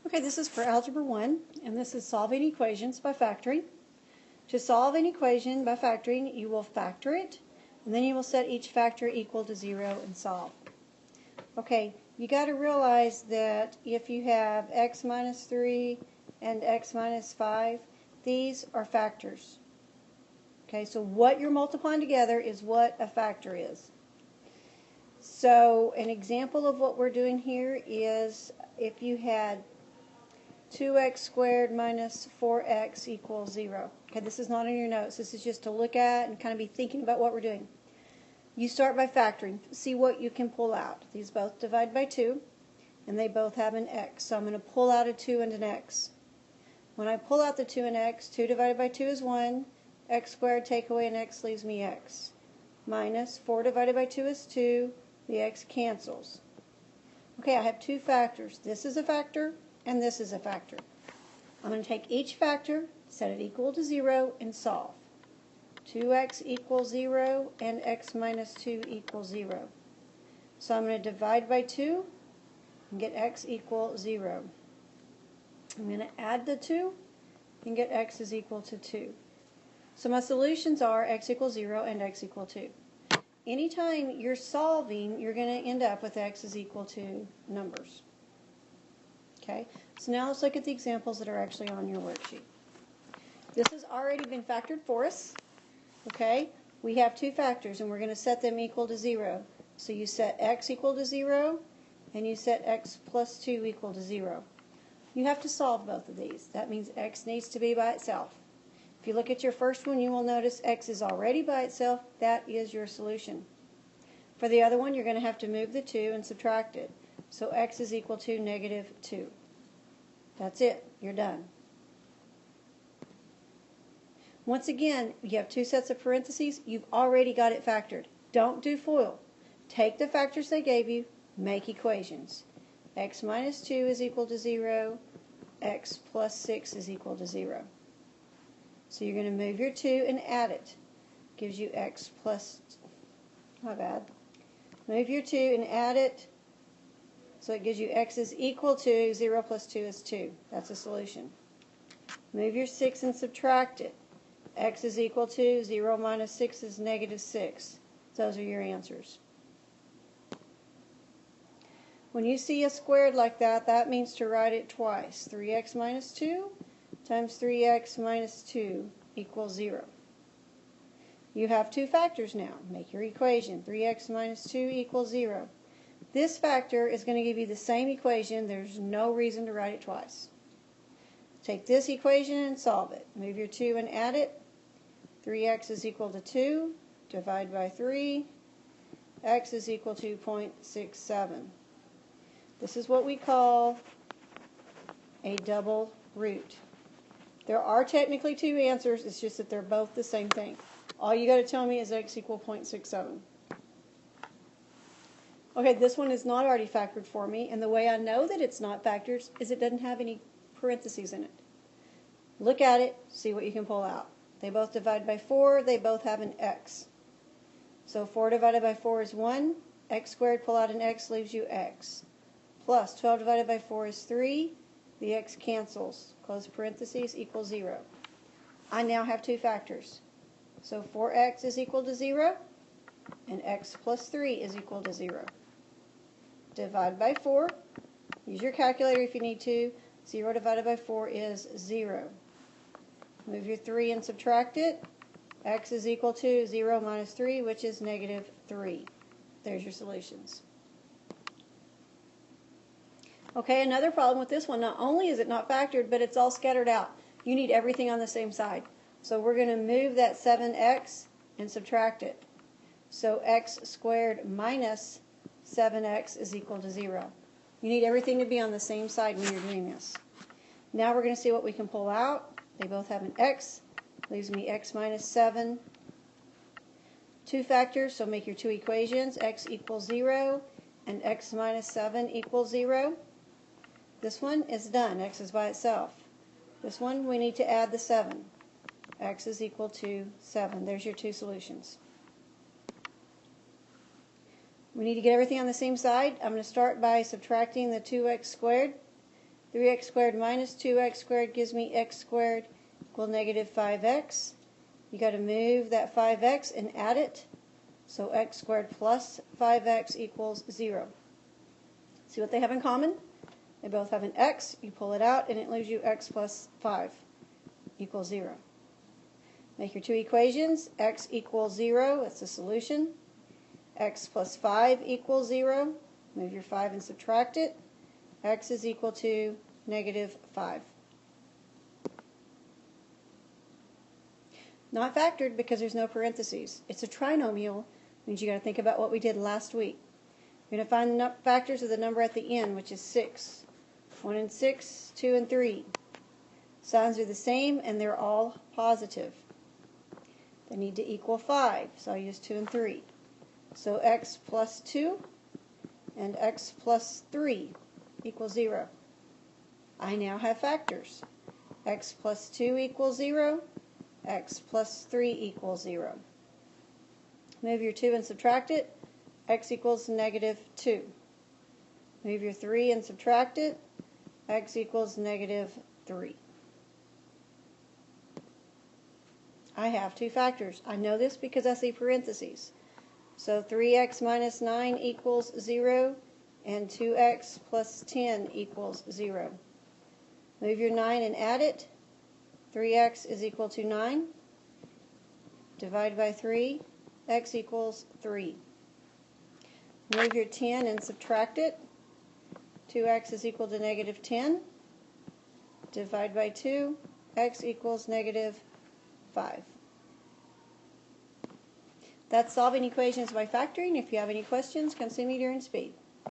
Okay, this is for Algebra 1, and this is solving equations by factoring. To solve an equation by factoring, you will factor it, and then you will set each factor equal to 0 and solve. Okay, you got to realize that if you have x minus 3 and x minus 5, these are factors. Okay, so what you're multiplying together is what a factor is. So an example of what we're doing here is if you had 2x squared minus 4x equals 0. Okay, this is not in your notes. This is just to look at and kind of be thinking about what we're doing. You start by factoring. See what you can pull out. These both divide by 2, and they both have an x. So I'm going to pull out a 2 and an x. When I pull out the 2 and x, 2 divided by 2 is 1. X squared, take away an x, leaves me x. Minus 4 divided by 2 is 2. The x cancels. Okay, I have two factors. This is a factor, and this is a factor. I'm going to take each factor, set it equal to 0, and solve. 2x equals 0, and x minus 2 equals 0. So I'm going to divide by 2 and get x equals 0. I'm going to add the 2 and get x is equal to 2. So my solutions are x equals 0 and x equals 2. Anytime you're solving, you're going to end up with x is equal to numbers. Okay, so now let's look at the examples that are actually on your worksheet. This has already been factored for us. Okay, we have two factors and we're going to set them equal to 0. So you set x equal to 0 and you set x plus 2 equal to 0. You have to solve both of these. That means x needs to be by itself. If you look at your first one, you will notice x is already by itself. That is your solution. For the other one, you're going to have to move the 2 and subtract it. So x is equal to negative 2. That's it. You're done. Once again, you have two sets of parentheses. You've already got it factored. Don't do FOIL. Take the factors they gave you, make equations. X minus 2 is equal to 0. X plus 6 is equal to 0. So you're going to move your 2 and add it. Gives you x plus, my bad. Move your 2 and add it. So it gives you x is equal to 0 plus 2 is 2. That's a solution. Move your 6 and subtract it. X is equal to 0 minus 6 is negative 6. Those are your answers. When you see a squared like that, that means to write it twice. 3x minus 2 times 3x minus 2 equals 0. You have two factors now. Make your equation. 3x minus 2 equals 0. This factor is going to give you the same equation. There's no reason to write it twice. Take this equation and solve it. Move your 2 and add it. 3x is equal to 2. Divide by 3. X is equal to 0.67. This is what we call a double root. There are technically two answers. It's just that they're both the same thing. All you got to tell me is x equal 0.67. Okay, this one is not already factored for me, and the way I know that it's not factored is it doesn't have any parentheses in it. Look at it, see what you can pull out. They both divide by 4, they both have an x. So 4 divided by 4 is 1, x squared, pull out an x, leaves you x. Plus 12 divided by 4 is 3, the x cancels, close parentheses, equals 0. I now have two factors. So 4x is equal to 0, and x plus 3 is equal to 0. Divide by 4. Use your calculator if you need to. 0 divided by 4 is 0. Move your 3 and subtract it. X is equal to 0 minus 3, which is negative 3. There's your solutions. Okay, another problem with this one, not only is it not factored, but it's all scattered out. You need everything on the same side. So we're going to move that 7x and subtract it. So x squared minus 7x is equal to 0. You need everything to be on the same side when you're doing this. Now we're going to see what we can pull out. They both have an x. Leaves me x minus 7. Two factors, so make your two equations. X equals 0 and x minus 7 equals 0. This one is done. X is by itself. This one we need to add the 7. X is equal to 7. There's your two solutions. We need to get everything on the same side. I'm going to start by subtracting the 2x squared. 3x squared minus 2x squared gives me x squared equal negative 5x. You got to move that 5x and add it. So x squared plus 5x equals 0. See what they have in common? They both have an x. You pull it out and it leaves you x plus 5 equals 0. Make your two equations. X equals 0. That's the solution. X plus 5 equals 0. Move your 5 and subtract it. X is equal to negative 5. Not factored because there's no parentheses. It's a trinomial, means you got to think about what we did last week. You're going to find the factors of the number at the end, which is 6. 1 and 6, 2 and 3. Signs are the same and they're all positive. They need to equal 5, so I'll use 2 and 3. So x plus 2 and x plus 3 equals 0. I now have factors. X plus 2 equals 0. X plus 3 equals 0. Move your 2 and subtract it. X equals negative 2. Move your 3 and subtract it. X equals negative 3. I have two factors. I know this because I see parentheses. So 3x minus 9 equals 0, and 2x plus 10 equals 0. Move your 9 and add it. 3x is equal to 9. Divide by 3. X equals 3. Move your 10 and subtract it. 2x is equal to negative 10. Divide by 2. X equals negative 5. That's solving equations by factoring. If you have any questions, come see me during speed.